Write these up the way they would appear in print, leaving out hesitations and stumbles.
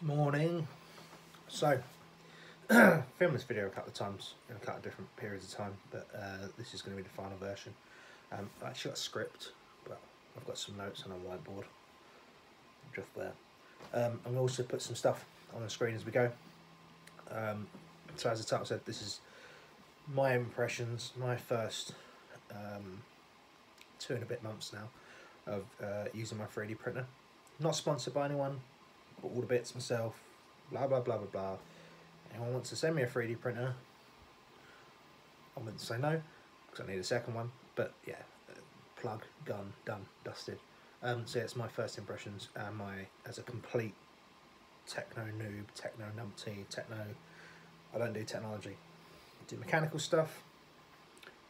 Morning. So, filmed this video a couple of times in a couple of different periods of time, but this is going to be the final version. I actually got a script, but I've got some notes on a whiteboard just there. I'm going to also put some stuff on the screen as we go. So as the title said, this is my impressions, my first 2 and a bit months now of using my 3D printer. Not sponsored by anyone, but all the bits myself, blah blah blah blah blah. Anyone wants to send me a 3D printer, I wouldn't say no, because I need a second one, but yeah, plug, gun, done, dusted. So yeah, it's my first impressions, and as a complete techno noob, techno numpty, I don't do technology. I do mechanical stuff,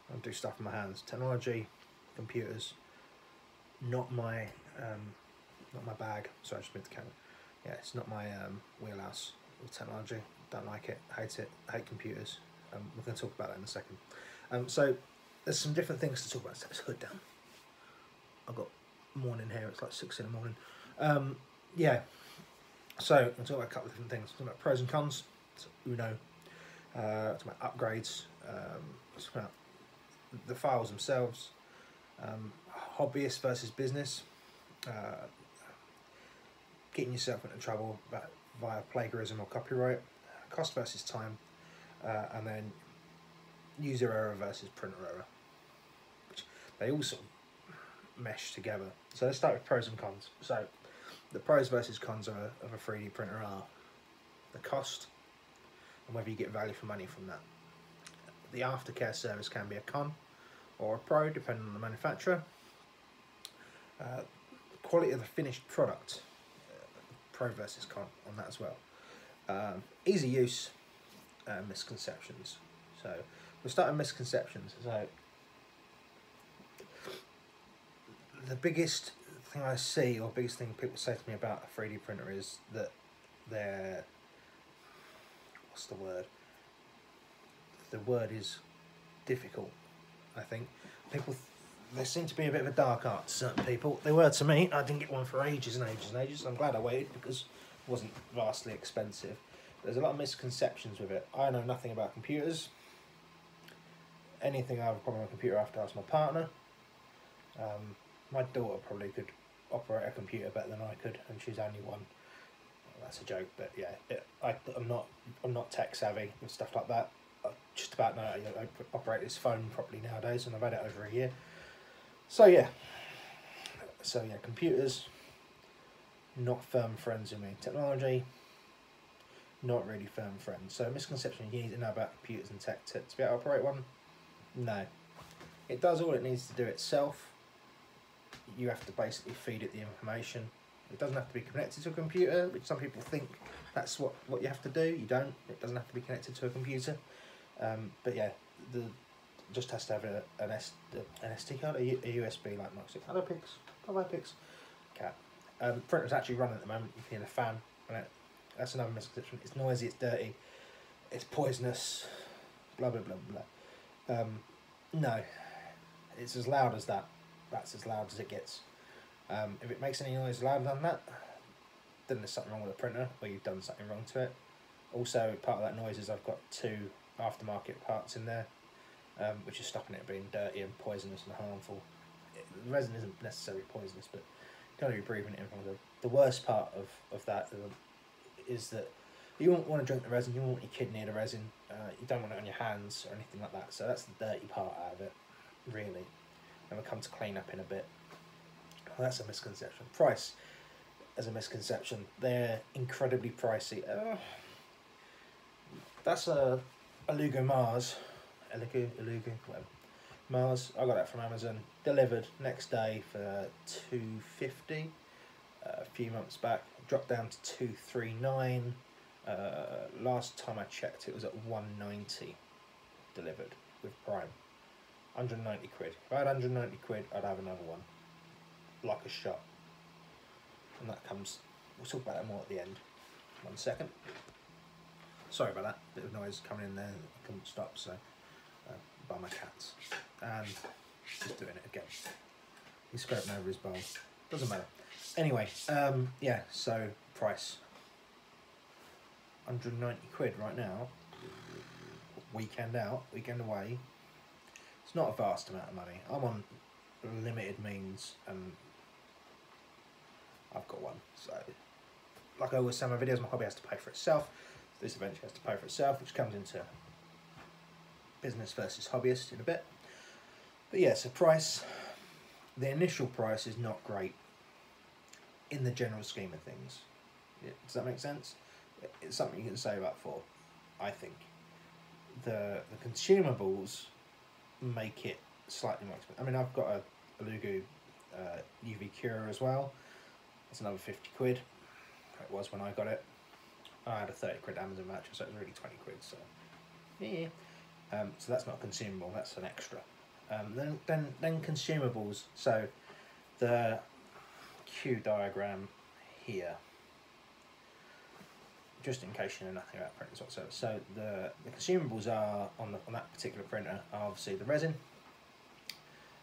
I don't do stuff with my hands. Technology, computers, not my bag. Sorry, I just moved the camera. Yeah, it's not my wheelhouse with technology. Don't like it, hate computers. We're going to talk about that in a second. So there's some different things to talk about. Set this hood down. I've got morning here, it's like 6 in the morning. Yeah, so I'm talking about a couple of different things. I'm talking about pros and cons, so Uno, talking about upgrades, talking about the files themselves, hobbyist versus business, getting yourself into trouble via plagiarism or copyright, cost versus time, and then user error versus printer error, which they all sort of mesh together. So let's start with pros and cons. So the pros versus cons of a 3D printer are the cost and whether you get value for money from that. The aftercare service can be a con or a pro depending on the manufacturer. Quality of the finished product, pro versus con on that as well. Easy use, misconceptions. So we'll start with misconceptions. So the biggest thing I see, or biggest thing people say to me about a 3D printer is that they're, what's the word? The word is difficult, I think. There seems to be a bit of a dark art to certain people. They were to me. I didn't get one for ages and ages and ages. I'm glad I waited because it wasn't vastly expensive. There's a lot of misconceptions with it. I know nothing about computers. Anything I have a problem with a computer, I have to ask my partner. My daughter probably could operate a computer better than I could, and she's only one. Well, that's a joke, but yeah, I'm not tech savvy with stuff like that. I just about know how to operate this phone properly nowadays, and I've had it over a year. So yeah, computers, not firm friends with me. Technology, not really firm friends. So misconception, you need to know about computers and tech to be able to operate one. No, it does all it needs to do itself. You have to basically feed it the information. It doesn't have to be connected to a computer, which some people think that's what you have to do. You don't. It doesn't have to be connected to a computer. But yeah, just has to have an SD card, a USB like most. Hello pigs, hello pigs. Cat. Printer's actually running at the moment. You can hear the fan. Right? That's another misconception. It's noisy. It's dirty. It's poisonous. Blah blah blah blah. No, it's as loud as that. That's as loud as it gets. If it makes any noise louder than that, then there's something wrong with the printer, or you've done something wrong to it. Also, part of that noise is I've got 2 aftermarket parts in there, which is stopping it being dirty and poisonous and harmful. The resin isn't necessarily poisonous, but you don't want to be breathing it in front of the worst part of that is that you won't want to drink the resin, you won't want your kid near the resin, you don't want it on your hands or anything like that. So that's the dirty part out of it, really. And we'll come to clean up in a bit. Well, that's a misconception. Price as a misconception. They're incredibly pricey. That's a Elegoo Mars. Elegoo, whatever. Mars. I got that from Amazon. Delivered next day for $250. A few months back, dropped down to $239. Last time I checked, it was at $190 delivered with Prime. 190 quid. If I had 190 quid, I'd have another one. Like a shot. And that comes, we'll talk about that more at the end. 1 second. Sorry about that, bit of noise coming in there, I couldn't stop, so by my cats. And just doing it again. He's scraping over his bowl. Doesn't matter. Anyway, yeah, so price. £190 right now, weekend out, weekend away. It's not a vast amount of money. I'm on limited means and I've got one. So, like I always say in my videos, my hobby has to pay for itself. This eventually has to pay for itself, which comes into business versus hobbyist in a bit. But yeah, so price, the initial price is not great in the general scheme of things. Yeah, does that make sense? It's something you can save up for, I think. The consumables make it slightly more expensive. I mean, I've got a Elegoo UV Cure as well. It's another £50. It was when I got it. I had a £30 Amazon voucher, so it was really £20. So yeah. So that's not a consumable. That's an extra. Then consumables. So the Q diagram here, just in case you know nothing about printers whatsoever. So the consumables are on that particular printer are obviously the resin,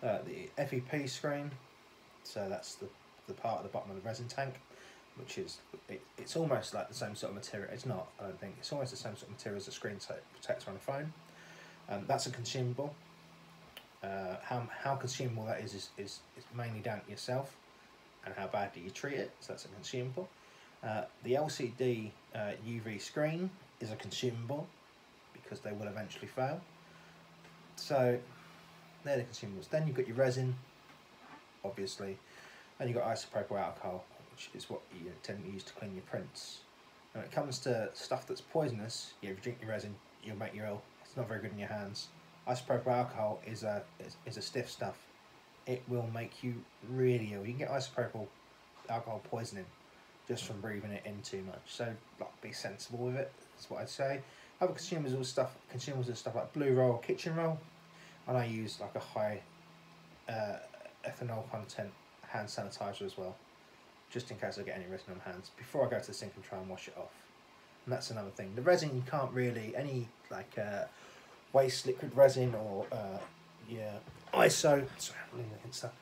the FEP screen. So that's the part at the bottom of the resin tank, which is it's almost like the same sort of material. It's not, I don't think. It's almost the same sort of material as a screen protector on a phone. That's a consumable. How consumable that is mainly down to yourself and how badly you treat it. So that's a consumable. The LCD UV screen is a consumable because they will eventually fail. So they're the consumables. Then you've got your resin, obviously, and you've got isopropyl alcohol, which is what you tend to use to clean your prints. When it comes to stuff that's poisonous, if you drink your resin, you'll make you ill. It's not very good in your hands. Isopropyl alcohol is a stiff stuff. It will make you really ill. You can get isopropyl alcohol poisoning just from breathing it in too much. So like, be sensible with it. That's what I'd say. Other consumables are stuff like blue roll, kitchen roll, and I use like a high ethanol content hand sanitizer as well, just in case I get any resin on my hands before I go to the sink and try and wash it off. And that's another thing. The resin, you can't really any like waste liquid resin or your ISO. Sorry, I'm leaning against that.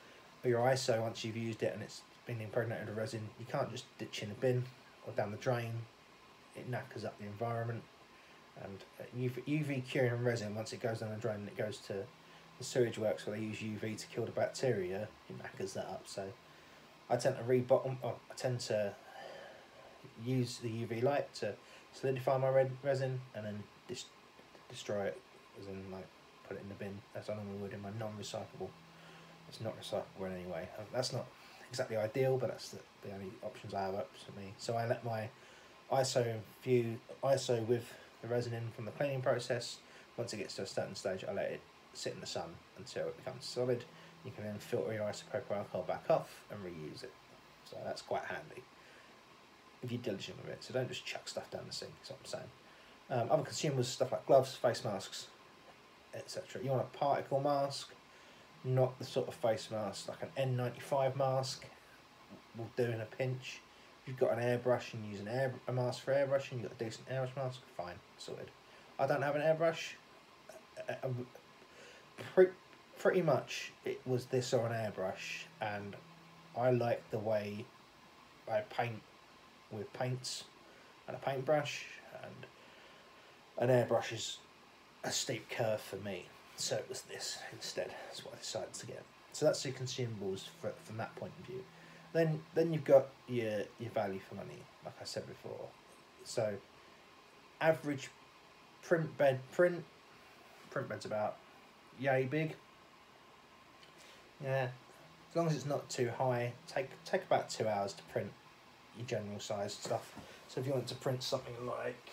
Or your ISO once you've used it and it's been impregnated with resin, you can't just ditch in a bin or down the drain. It knackers up the environment. And UV curing resin, once it goes down the drain and it goes to the sewage works where they use UV to kill the bacteria, it knackers that up. So I tend to use the UV light to solidify my resin and then destroy it, as in like put it in the bin as I normally would in my non-recyclable. It's not recyclable in any way. That's not exactly ideal, but that's the only options I have up to me. So I let my ISO with the resin in from the cleaning process. Once it gets to a certain stage, I let it sit in the sun until it becomes solid. You can then filter your isopropyl alcohol back off and reuse it. So that's quite handy if you're diligent with it. So don't just chuck stuff down the sink, is what I'm saying. Other consumables, stuff like gloves, face masks, etc. You want a particle mask, not the sort of face mask like an N95 mask will do in a pinch. If you've got an airbrush and you use a mask for airbrushing, you've got a decent airbrush mask, fine, sorted. I don't have an airbrush. Pretty much it was this or an airbrush, and I like the way I paint with paints and a paintbrush, and an airbrush is a steep curve for me, so it was this instead. That's what I decided to get. So that's the consumables from that point of view. Then you've got your value for money, like I said before. So average print bed's about yay big. Yeah, as long as it's not too high. Take about 2 hours to print your general size stuff. So if you want to print something like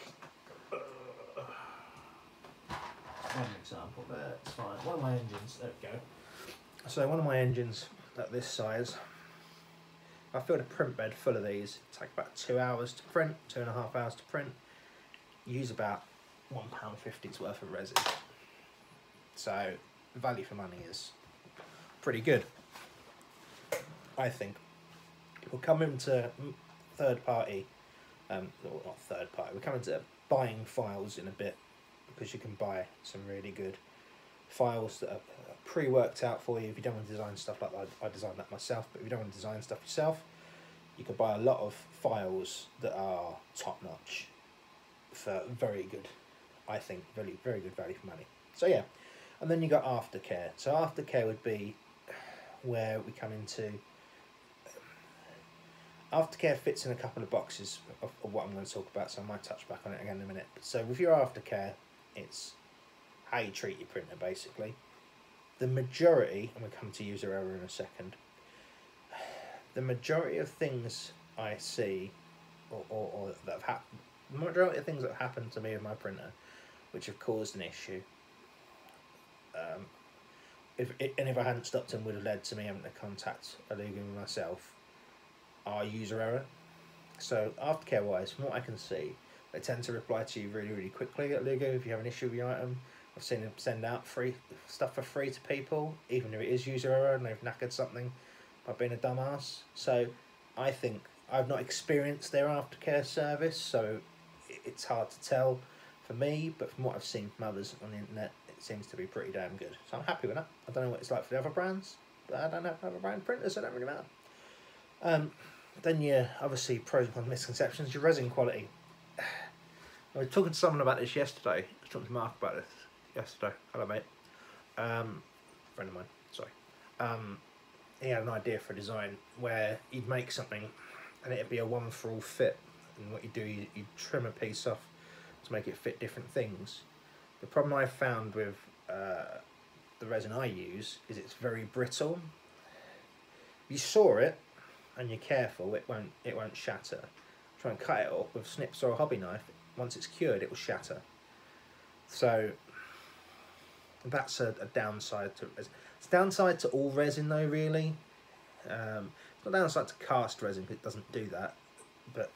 one example there, it's fine. One of my engines, there we go. So one of my engines at this size, if I filled a print bed full of these, it'd take about 2 hours to print, 2.5 hours to print. Use about £1.50's worth of resin. So the value for money is pretty good, I think. We'll come into third party, well, not third party, we'll come into buying files in a bit, because you can buy some really good files that are pre-worked out for you if you don't want to design stuff like that. I designed that myself, but if you don't want to design stuff yourself, you can buy a lot of files that are top-notch. for very good, I think, very, very good value for money. So yeah, and then you got aftercare. So aftercare would be where we come into. Aftercare fits in a couple of boxes of what I'm going to talk about, so I might touch back on it again in a minute. So with your aftercare, it's how you treat your printer, basically. The majority, and we'll come to user error in a second, the majority of things I see, or that have happened, the majority of things that have happened to me with my printer, which have caused an issue, if I hadn't stopped them, would have led to me having to contact Elegoo myself, are user error. So aftercare wise, from what I can see, they tend to reply to you really, really quickly at Elegoo if you have an issue with your item. I've seen them send out free stuff for free to people, even if it is user error and they've knackered something by being a dumbass. So I think I've not experienced their aftercare service, so it's hard to tell for me, but from what I've seen from others on the internet, it seems to be pretty damn good. So I'm happy with that. I don't know what it's like for the other brands, but I don't have other brand printers, so it don't really matter. Then yeah, obviously pros and cons, misconceptions, your resin quality. I was talking to someone about this yesterday. I was talking to Mark about this yesterday. Hello mate. Friend of mine, sorry. He had an idea for a design where you'd make something and it'd be a one for all fit. And what you do, you trim a piece off to make it fit different things. The problem I found with the resin I use is it's very brittle. You saw it and you're careful, it won't shatter. Try and cut it off with snips or a hobby knife. Once it's cured, it will shatter. So that's a downside to resin. It's a downside to all resin though, really. It's not a downside to cast resin because it doesn't do that, but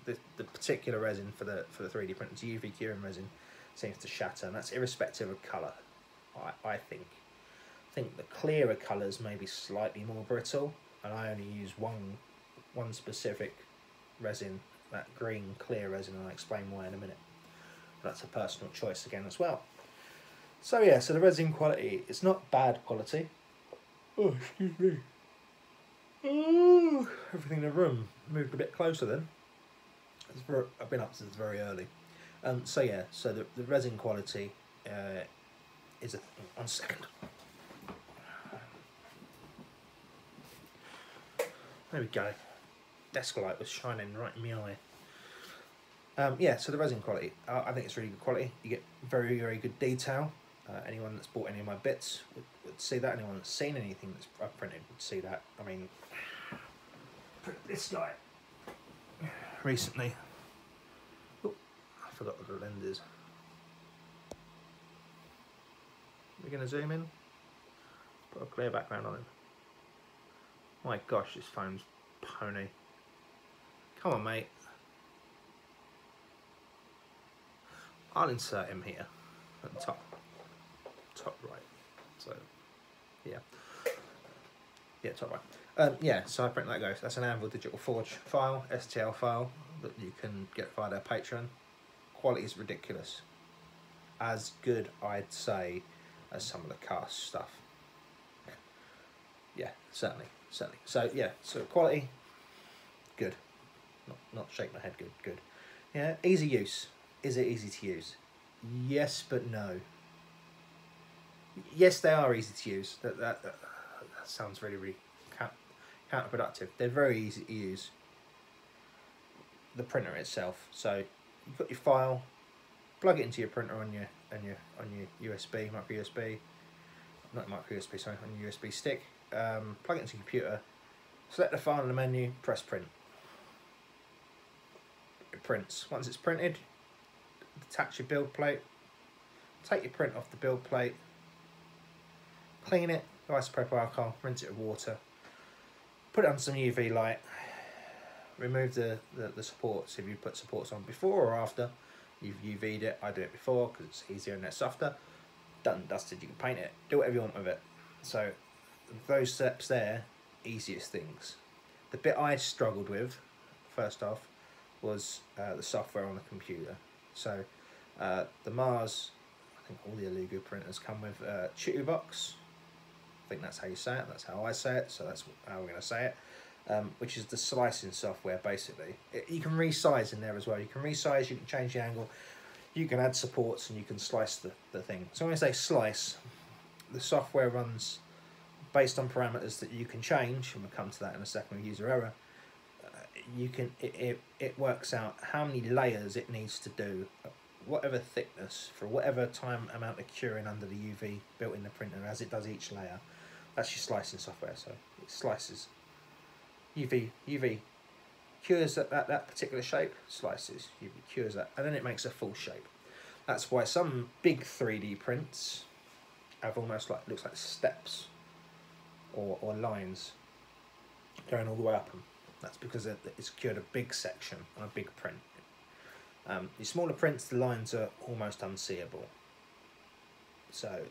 the particular resin for the 3D printers, UV curing resin, seems to shatter, and that's irrespective of colour. I think the clearer colours may be slightly more brittle, and I only use one specific resin, that green clear resin, and I'll explain why in a minute. But that's a personal choice again as well. So yeah, so the resin quality, it's not bad quality. Oh, excuse me. Oh, everything in the room moved a bit closer then. I've been up since very early. So yeah, so the resin quality is 1 second. There we go. Desk light was shining right in my eye. Yeah, so the resin quality, I think it's really good quality. You get very, very good detail. Anyone that's bought any of my bits would see that. Anyone that's seen anything that's I've printed would see that. I mean, this guy recently. Oh, I forgot what the lens is. We're going to zoom in. Put a clear background on him. My gosh, this phone's pony. Come on, mate. I'll insert him here at the top right. So, yeah. Yeah, top right. Yeah, so I print that goes. That's an Anvil Digital Forge file, STL file, that you can get via their Patreon. Quality is ridiculous. As good, I'd say, as some of the cast stuff. Yeah, certainly. So yeah, so quality, good. Not shake my head, good. Yeah, easy use. Is it easy to use? Yes, but no. Yes, they are easy to use. That sounds really, really counterproductive. They're very easy to use. The printer itself. So you've got your file, plug it into your printer on your USB, micro USB, not micro USB, sorry, on your USB stick. Plug it into your computer. Select the file in the menu. Press print. It prints. Once it's printed, detach your build plate. Take your print off the build plate. Clean it, isopropyl alcohol, rinse it with water, put it on some UV light, remove the supports. If you put supports on before or after you've UV'd it, I do it before because it's easier and it's softer. Done and dusted, you can paint it, do whatever you want with it. So those steps there, easiest things. The bit I struggled with, first off, was the software on the computer. So the Mars, I think all the Elegoo printers come with Tutu Box. I think that's how you say it, that's how I say it, so that's how we're going to say it. which is the slicing software basically. You can resize in there as well. You can resize, you can change the angle, you can add supports, and you can slice the thing. So when I say slice, the software runs based on parameters that you can change, and we'll come to that in a second with user error. It works out how many layers it needs to do, whatever thickness, for whatever time amount of curing under the UV built in the printer as it does each layer. That's your slicing software, so it slices. UV cures that particular shape, slices, UV cures that, and then it makes a full shape. That's why some big 3D prints have almost like, looks like steps or lines going all the way up them. That's because it's cured a big section on a big print. The smaller prints, the lines are almost unseeable. So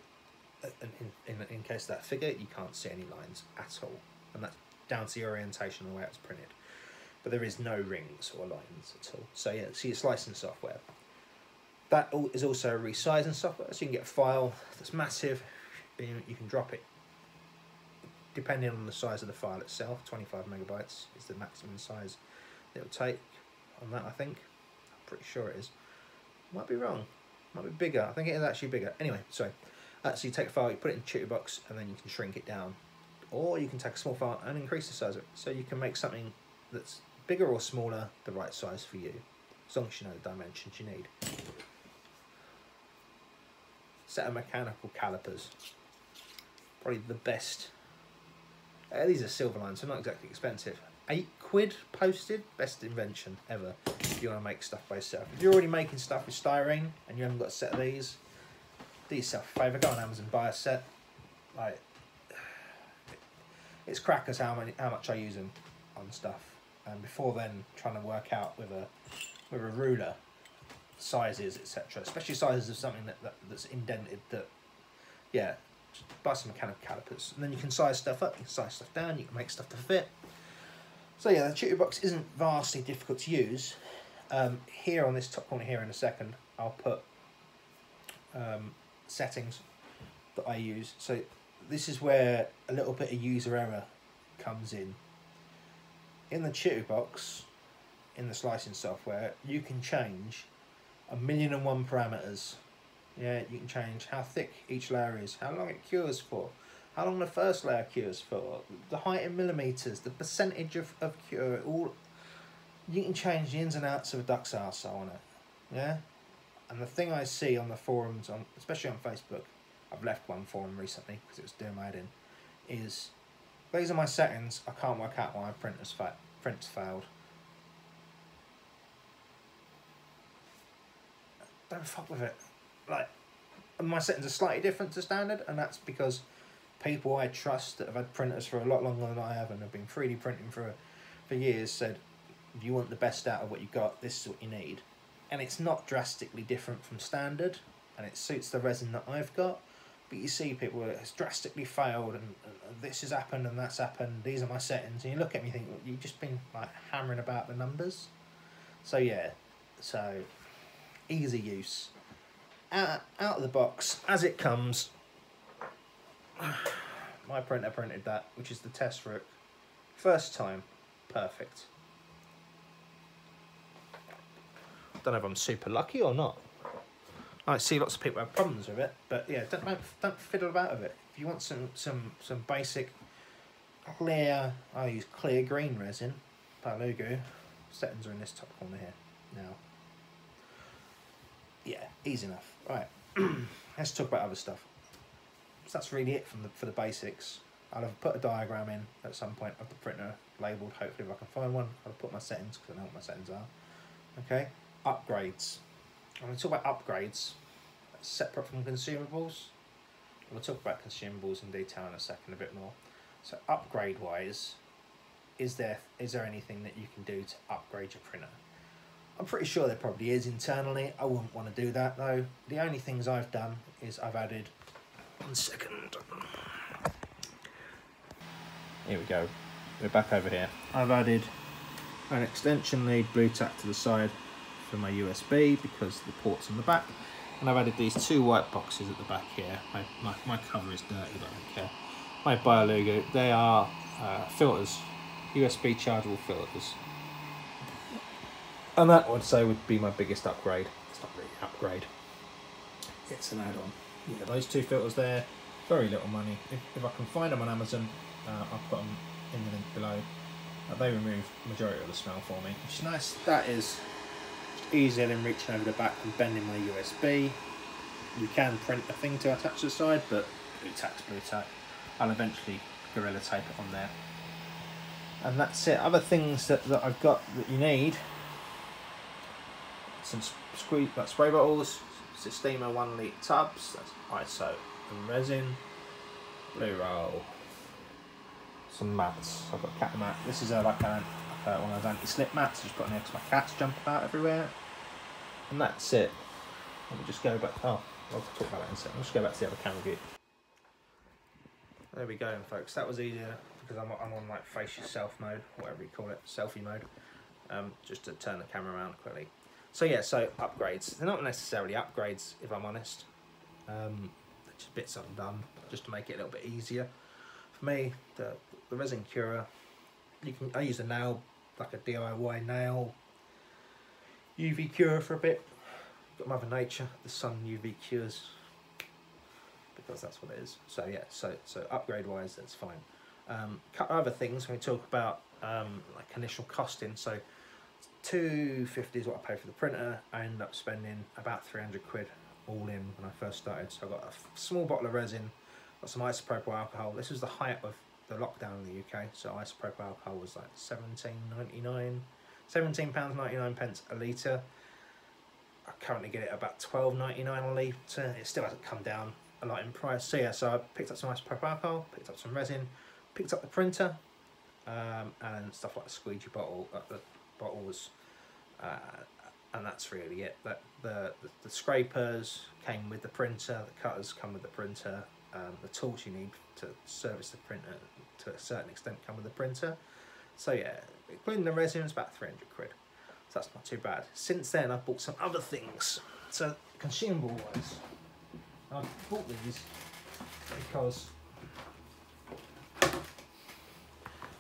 in case of that figure, you can't see any lines at all. And that's down to the orientation of the way it's printed. But there is no rings or lines at all. So yeah, see your slicing software. That is also a resizing software, so you can get a file that's massive, you can drop it. Depending on the size of the file itself, 25 megabytes is the maximum size it'll take on that, I think. I'm pretty sure it is. Might be wrong, might be bigger. I think it is actually bigger. Anyway, sorry. So you take a file, you put it in a tutor box, and then you can shrink it down. Or you can take a small file and increase the size of it. So you can make something that's bigger or smaller, the right size for you, as long as you know the dimensions you need. Set of mechanical calipers. Probably the best. These are silver lines, so not exactly expensive. £8 posted, best invention ever if you want to make stuff by yourself. If you're already making stuff with styrene and you haven't got a set of these, do yourself a favour, go on Amazon, buy a set. Like, it's crackers how much I use them on stuff. And before then, trying to work out with a ruler sizes, etc. Especially sizes of something that's indented. That, yeah. Just buy some mechanical calipers, and then you can size stuff up, you can size stuff down, you can make stuff to fit. So yeah, the tutor box isn't vastly difficult to use. Here on this top corner here in a second, I'll put settings that I use. So this is where a little bit of user error comes in. In the tutor box, in the slicing software, you can change 1,000,001 parameters. Yeah, you can change how thick each layer is, how long it cures for, how long the first layer cures for, the height in millimeters, the percentage of cure, all. You can change the ins and outs of a duck's arsehole on it, yeah? And the thing I see on the forums, especially on Facebook, I've left one forum recently because it was doing my head in, is, these are my settings, I can't work out why my print's failed. Don't fuck with it. Like, my settings are slightly different to standard, and that's because people I trust that have had printers for a lot longer than I have and have been 3D printing for years said, if you want the best out of what you've got, this is what you need. And it's not drastically different from standard, and it suits the resin that I've got, but you see people where it's drastically failed, and this has happened and that's happened, these are my settings, and you look at me and think, well, you've just been like hammering about the numbers. So yeah, so easy use. Out of the box, as it comes, my printer printed that, which is the test for it. First time, perfect. Don't know if I'm super lucky or not. I see lots of people have problems with it, but yeah, don't fiddle about with it. If you want some basic clear, I use clear green resin by Elegoo. Settings are in this top corner here now. Yeah, easy enough. Right, let's talk about other stuff. So that's really it for the basics. I'll have put a diagram in at some point of the printer labelled, hopefully if I can find one. I'll put my settings because I know what my settings are. Okay, upgrades. I'm going to talk about upgrades separate from consumables. We'll talk about consumables in detail in a second, a bit more. So upgrade wise, is there anything that you can do to upgrade your printer? I'm pretty sure there probably is internally. I wouldn't want to do that though. The only things I've done is I've added, one second. Here we go. We're back over here. I've added an extension lead blue tack to the side for my USB because the port's on the back. And I've added these two white boxes at the back here. My cover is dirty, but I don't care. Made by Elegoo. They are filters USB chargeable filters. And that, I'd say, would be my biggest upgrade. It's not really an upgrade. It's an add-on. Yeah, those two filters there, very little money. If I can find them on Amazon, I'll put them in the link below. They remove the majority of the smell for me, which is nice. That is easier than reaching over the back and bending my USB. You can print a thing to attach to the side, but blue tack. I'll eventually Gorilla Tape it on there. And that's it. Other things that I've got that you need: some spray bottles, Sistema 1 litre tubs, that's ISO and resin, blue roll, some mats. I've got a cat mat. This is like one of those anti-slip mats. I just put on there because my cats jump about everywhere. And that's it. Let me just go back. Oh, I'll talk about that in a second. I'll just go back to the other camera view. There we go, folks. That was easier because I'm on like face yourself mode, whatever you call it, selfie mode. Just to turn the camera around quickly. So yeah, so upgrades. They're not necessarily upgrades, if I'm honest. They're just bits I've done just to make it a little bit easier. For me, the resin curer, I use a nail, like a DIY nail UV curer for a bit. Got Mother Nature, the sun UV cures, because that's what it is. So yeah, so upgrade wise, that's fine. Couple other things when we talk about like initial costing. So £250 is what I paid for the printer. I ended up spending about 300 quid all in when I first started. So I got a small bottle of resin, got some isopropyl alcohol. This was the height of the lockdown in the UK, so isopropyl alcohol was like £17.99 a litre. I currently get it about £12.99 a litre. It still hasn't come down a lot in price. So yeah, so I picked up some isopropyl alcohol, picked up some resin, picked up the printer, and stuff like the squeegee bottle, the bottles, and that's really it. The scrapers came with the printer, the cutters come with the printer, the tools you need to service the printer to a certain extent come with the printer. So yeah, including the resin, it's about 300 quid. So that's not too bad. Since then, I've bought some other things. So consumable wise, I've bought these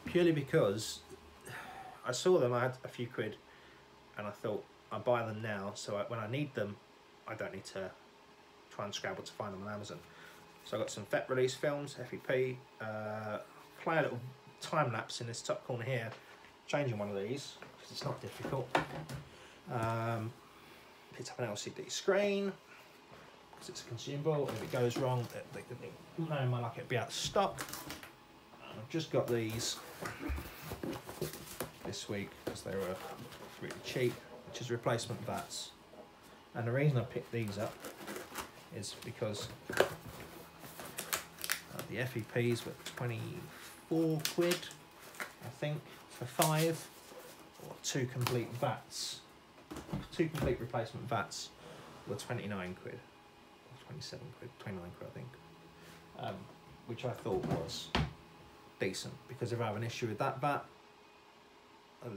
purely because I saw them. I had a few quid, and I thought I'll buy them now. So when I need them, I don't need to try and scrabble to find them on Amazon. So I got some FET release films, FEP. Play a little time lapse in this top corner here, changing one of these because it's not difficult. Picked up an LCD screen because it's a consumable. If it goes wrong, knowing my luck, it'd be out of stock. I've just got these this week because they were really cheap, which is replacement VATs. And the reason I picked these up is because the FEPs were 24 quid, I think, for 5, or 2 complete VATs. 2 complete replacement VATs were 29 quid, or 27 quid, 29 quid I think, which I thought was decent, because if I have an issue with that VAT,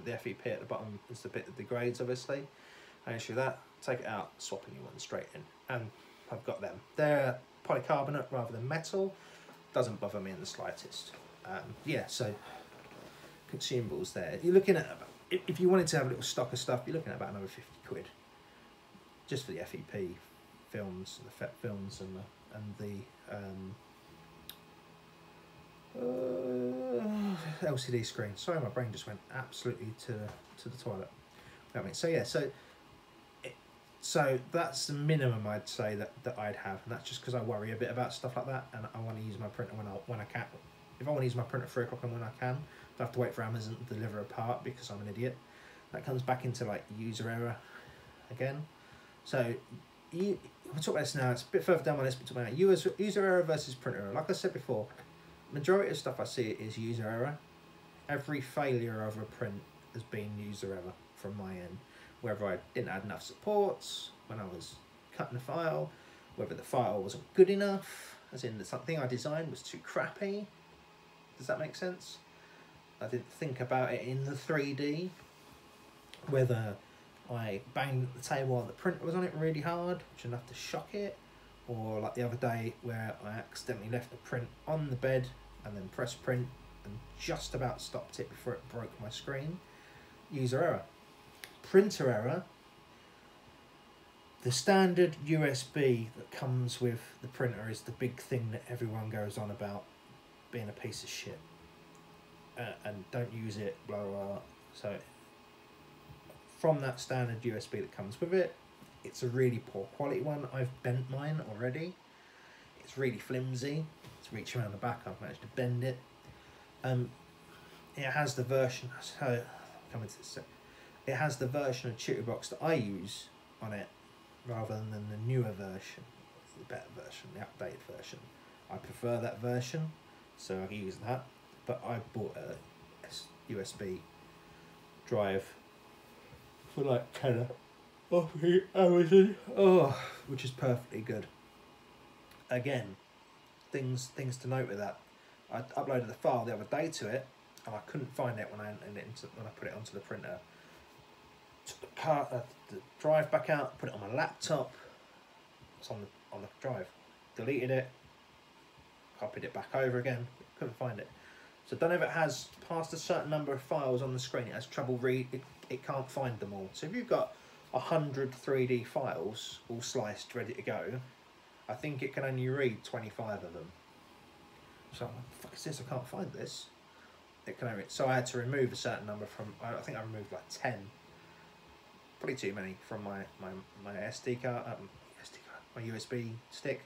the FEP at the bottom is the bit that degrades, obviously. I have an issue with that, take it out, swap a new one straight in, and I've got them. They're polycarbonate rather than metal. Doesn't bother me in the slightest. Yeah, so consumables there. You're looking at, if you wanted to have a little stock of stuff, you're looking at about another 50 quid just for the FEP films, the FET films, and the LCD screen. Sorry, my brain just went absolutely to the toilet. So yeah, so that's the minimum I'd say that I'd have, and that's just because I worry a bit about stuff like that, and I want to use my printer when I can. If I want to use my printer at 3 o'clock and when I can, I have to wait for Amazon to deliver a part because I'm an idiot. That comes back into like user error again. So we'll talk about this now. It's a bit further down my list, but talk about user error versus printer error. Like I said before, majority of stuff I see is user error. Every failure of a print has been user error from my end. Whether I didn't add enough supports when I was cutting the file, whether the file wasn't good enough, as in something I designed was too crappy. Does that make sense? I didn't think about it in the 3D, whether I banged the table while the printer was on it really hard, which enough to shock it, or like the other day where I accidentally left the print on the bed and then press print and just about stopped it before it broke my screen. User error. Printer error. The standard USB that comes with the printer is the big thing that everyone goes on about being a piece of shit. And don't use it, blah, blah, blah. So from that standard USB that comes with it, it's a really poor quality one. I've bent mine already. It's really flimsy. It's reaching around the back. I've managed to bend it. It has the version. So coming to this. It has the version of Tutorbox that I use on it, rather than the newer version, the better version, the updated version. I prefer that version, so I use that. But I bought a USB drive for like tenner off Amazon, which is perfectly good. Again, things to note with that. I uploaded the file the other day to it, and I couldn't find it when I put it onto the printer. Took the drive back out, put it on my laptop. It's on the drive. Deleted it, copied it back over again. Couldn't find it. So don't know if it has past a certain number of files on the screen. It has trouble it can't find them all. So if you've got 100 3D files all sliced, ready to go, I think it can only read 25 of them. So what the fuck is this? I can't find this. It can only. So I had to remove a certain number from. I think I removed like 10. Probably too many from my SD card, my USB stick.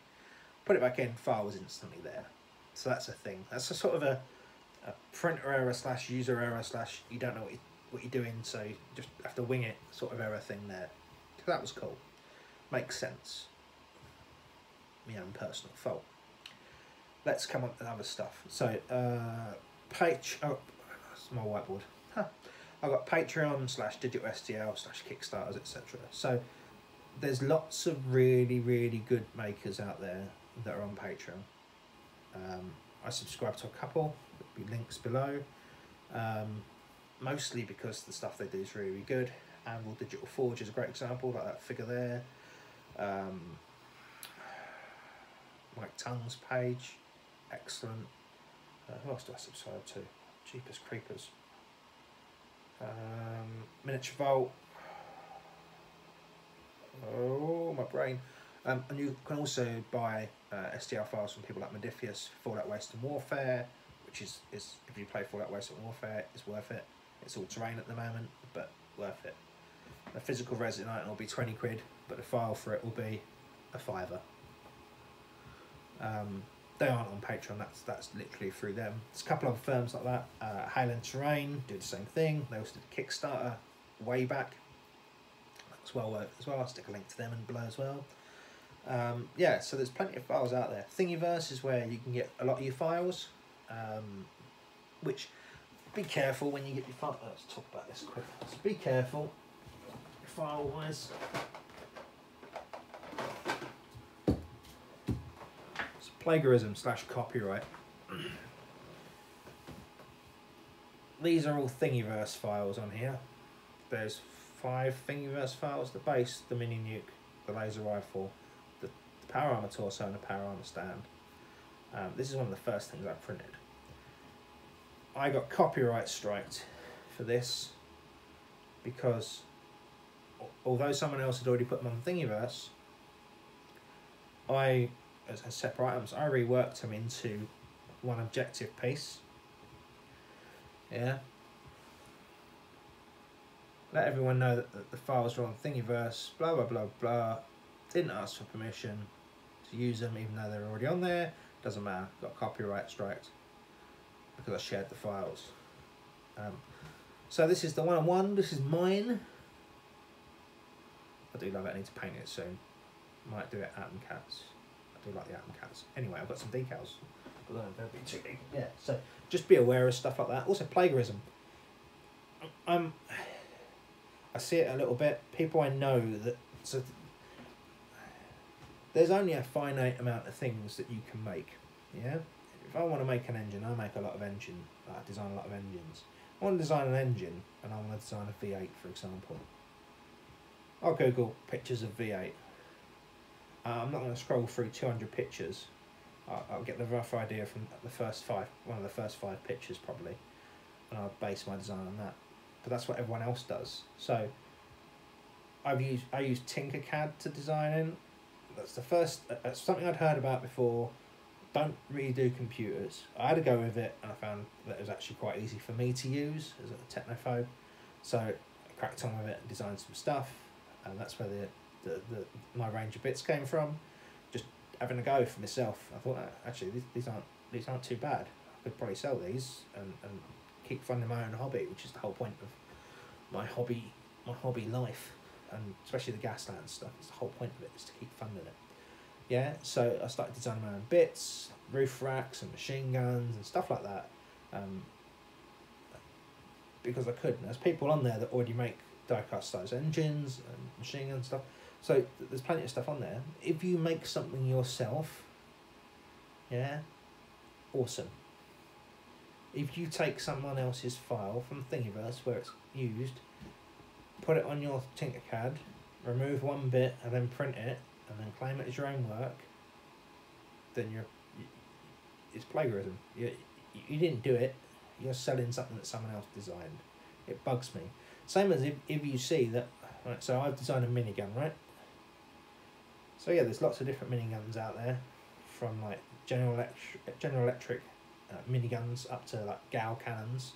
Put it back in, file was instantly there. So that's a thing. That's a sort of a printer error / user error / you don't know what you're doing, so you just have to wing it sort of error thing there. So that was cool. Makes sense. My own personal fault. Let's come on to other stuff. So that's my whiteboard. I've got Patreon / Digital STL / Kickstarters, etc. So there's lots of really, really good makers out there that are on Patreon. I subscribe to a couple, there'll be links below. Mostly because the stuff they do is really, really good. Anvil Digital Forge is a great example, like that figure there. Mike Tung's page, excellent. Who else do I subscribe to? Jeepers Creepers. Miniature Vault. Oh, my brain. And you can also buy STL files from people like Modifius, Fallout Waste and Warfare, which is if you play Fallout Waste and Warfare, it's worth it. It's all terrain at the moment, but worth it. A physical Resin item will be 20 quid, but the file for it will be a £5. They aren't on Patreon, that's literally through them. There's a couple of firms like that. Highland Terrain do the same thing. They also did a Kickstarter way back. That's well worth as well. I'll stick a link to them in below as well. Yeah, so there's plenty of files out there. Thingiverse is where you can get a lot of your files, which, be careful when you get your file. Let's talk about this quick. So be careful, file-wise. So plagiarism / copyright. These are all Thingiverse files on here. There's 5 Thingiverse files: the base, the mini nuke, the laser rifle, the power armor torso, and the power armor stand. This is one of the first things I printed. I got copyright striked for this because although someone else had already put them on Thingiverse, as separate items, I reworked them into one objective piece. Yeah. Let everyone know that the files were on Thingiverse, blah, blah, blah, blah. Didn't ask for permission to use them, even though they're already on there. Doesn't matter. Got copyright striked because I shared the files. So this is the 1-on-1. This is mine. I do love it. I need to paint it soon. Might do it Atom Cats. I do like the Atom Cats. Anyway, I've got some decals. But don't be too big. Yeah. So just be aware of stuff like that. Also, plagiarism. I see it a little bit. People I know that. So there's only a finite amount of things that you can make. Yeah. If I want to make an engine, I make a lot of engine. I design a lot of engines. I want to design an engine, and I want to design a V8, for example. I'll Google pictures of V8. I'm not going to scroll through 200 pictures I'll get the rough idea from one of the first 5 pictures probably, and I'll base my design on that. But that's what everyone else does. So I use Tinkercad to design in. That's the first. That's something I'd heard about before. Don't really do computers. I had to go with it, and I found that it was actually quite easy for me to use as a technophobe. So I cracked on with it and designed some stuff, and that's where my range of bits came from. Just having a go for myself. I thought actually these aren't too bad. I could probably sell these and keep funding my own hobby, which is the whole point of my hobby life, and especially the Gasland stuff. It's the whole point of it, is to keep funding it. Yeah, so I started designing my own bits, roof racks and machine guns and stuff like that, because I could. And there's people on there that already make die-cast size engines and machine gun stuff, so there's plenty of stuff on there. If you make something yourself, yeah, awesome. If you take someone else's file from Thingiverse where it's used, put it on your Tinkercad, remove one bit and then print it, and then claim it as your own work, then it's plagiarism. You didn't do it. You're selling something that someone else designed. It bugs me. Same as if you see that. Right, so I've designed a minigun, right? So yeah, there's lots of different miniguns out there, from like General Electric miniguns up to like Gal cannons,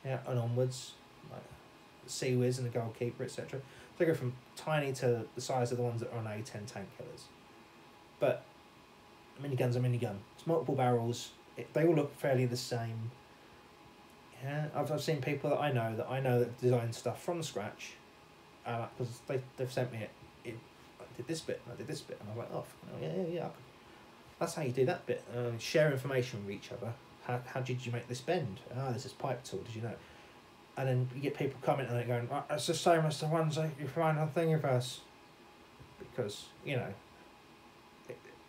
yeah, and onwards, like Sea Whiz and the Goalkeeper, etc. They go from tiny to the size of the ones that are on A10 tank killers. But a minigun's a minigun. It's multiple barrels. They all look fairly the same. Yeah, I've seen people that I know that design stuff from scratch, because they've sent me it. I did this bit, and I did this bit, and I went off. Oh, yeah. That's how you do that bit. Share information with each other. How did you make this bend? This is pipe tool. Did you know? And then you get people commenting on it going, it's the same as the ones that you find on Thingiverse. Because, you know,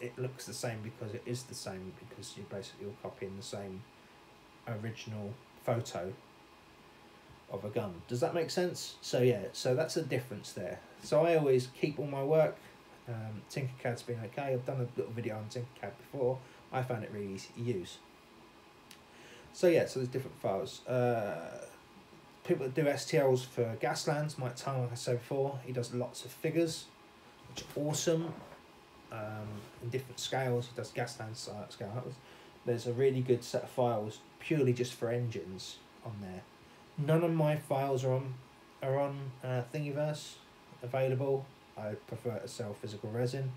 it looks the same because it is the same, because you're basically all copying the same original photo of a gun. Does that make sense? So yeah, so that's a difference there. So I always keep all my work. Tinkercad's been okay. I've done a little video on Tinkercad before. I found it really easy to use. So yeah, so there's different files. People that do STLs for Gaslands, Mike Tong, like I said before, he does lots of figures, which are awesome, in different scales. He does Gasland scale. There's a really good set of files purely just for engines on there. None of my files are on Thingiverse available. I prefer to sell physical resin.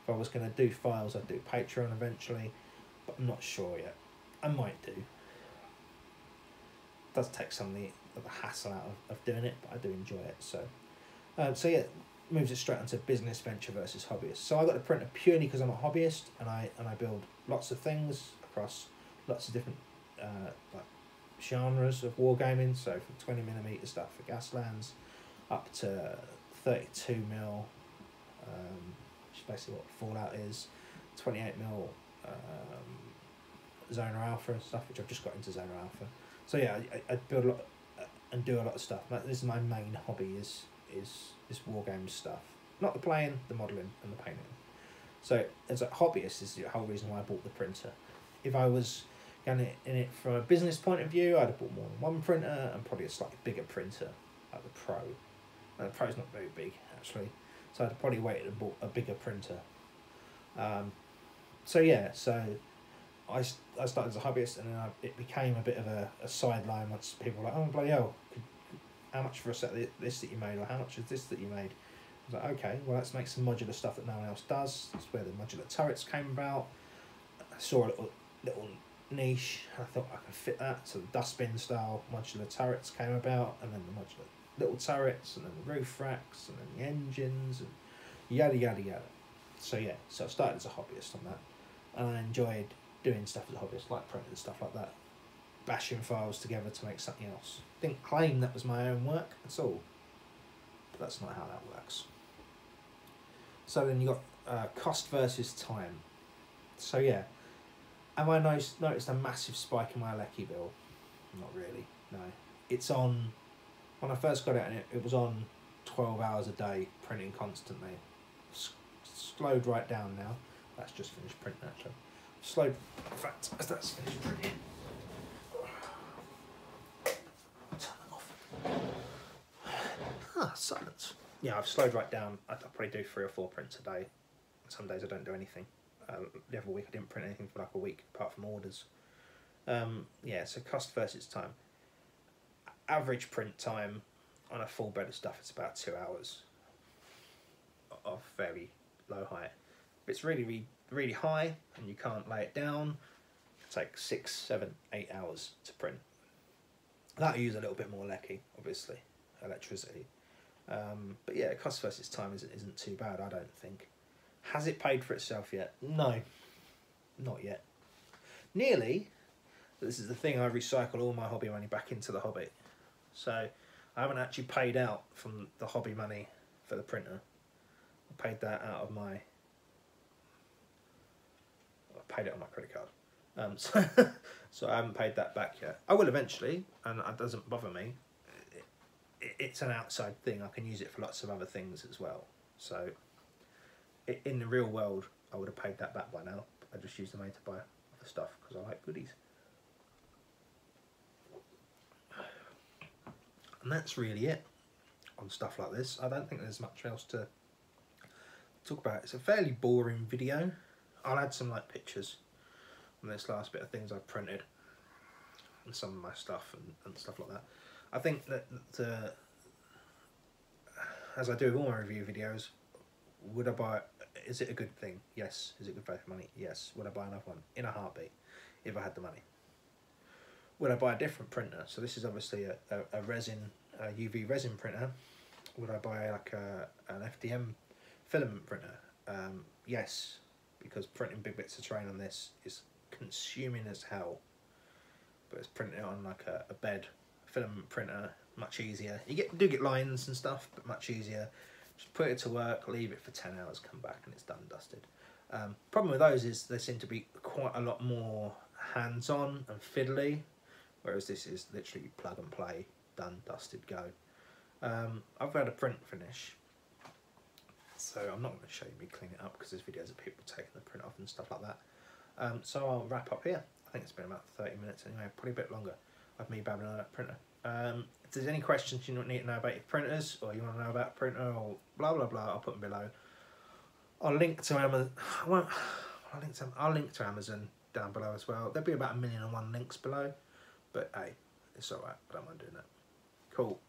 If I was going to do files, I'd do Patreon eventually, but I'm not sure yet. I might do. It does take some of the hassle out of doing it, but I do enjoy it. So yeah, moves it straight onto business venture versus hobbyist. So I got the printer purely because I'm a hobbyist, and I build lots of things across lots of different like genres of wargaming. So from 20mm stuff for Gaslands up to 32mm, which is basically what Fallout is, 28mm Zona Alpha and stuff, which I've just got into Zona Alpha. So yeah, I build a lot and do a lot of stuff. This is my main hobby, is wargame stuff. Not the playing, the modelling and the painting. So as a hobbyist, is the whole reason why I bought the printer. If I was going in it from a business point of view, I'd have bought more than one printer, and probably a slightly bigger printer, like the Pro. And the Pro's not very big, actually. So I'd probably waited and bought a bigger printer. So yeah, so I started as a hobbyist, and then it became a bit of a sideline once people were like, oh bloody hell, how much for a set of this that you made, or how much is this that you made? I was like, okay, well let's make some modular stuff that no one else does. That's where the modular turrets came about. I saw a little niche, and I thought I could fit that, so the dustbin style modular turrets came about, and then the modular little turrets, and then the roof racks, and then the engines, and yada yada yada. So yeah, so I started as a hobbyist on that, and I enjoyed doing stuff as a hobbyist, like printing and stuff like that, bashing files together to make something else. Didn't claim that was my own work at all, but that's not how that works. So then you got cost versus time. So yeah, have I noticed a massive spike in my Elegoo bill? Not really, no. It's on, when I first got it, and it was on 12 hours a day, printing constantly. Slowed right down now. That's just finished printing actually. slowed, in fact, as that's finished printing. Turn that off. Ah, silence. Yeah, I've slowed right down. I probably do 3 or 4 prints a day. Some days I don't do anything. The other week I didn't print anything for like a week apart from orders. Yeah, so cost versus time. Average print time on a full bed of stuff is about 2 hours of very low height. If it's really, really high and you can't lay it down, it takes 6, 7, 8 hours to print. That'll use a little bit more lecky, obviously, electricity. But yeah, cost versus time isn't too bad, I don't think. Has it paid for itself yet? No, not yet. Nearly. This is the thing, I recycle all my hobby money back into the hobby. So I haven't actually paid out from the hobby money for the printer. I paid that out of my... I paid it on my credit card. So I haven't paid that back yet. I will eventually, and it doesn't bother me. It's an outside thing. I can use it for lots of other things as well. So in the real world, I would have paid that back by now. I just use the money to buy other stuff because I like goodies. And that's really it on stuff like this. I don't think there's much else to talk about. It's a fairly boring video. I'll add some like pictures on this last bit of things I've printed and some of my stuff and stuff like that. I think that as I do with all my review videos, would I buy, is it a good thing? Yes. Is it good value for money? Yes. Would I buy another one? In a heartbeat, if I had the money. Would I buy a different printer? So this is obviously a resin, a UV resin printer. Would I buy like an FDM filament printer? Yes, because printing big bits of terrain on this is consuming as hell. But it's printing it on like a bed filament printer, much easier. You do get lines and stuff, but much easier. Just put it to work, leave it for 10 hours, come back and it's done and dusted. Problem with those is they seem to be quite a lot more hands-on and fiddly. Whereas this is literally plug and play, done, dusted, go. I've had a print finish, so I'm not going to show you me clean it up because there's videos of people taking the print off and stuff like that. So I'll wrap up here. I think it's been about 30 minutes anyway, probably a bit longer of me babbling on that printer. If there's any questions you need to know about your printers, or you want to know about a printer, or blah blah blah, I'll put them below. I'll link to Amazon. I'll link to Amazon down below as well. There'll be about 1,000,001 links below. But hey, it's alright, I don't mind doing that. Cool.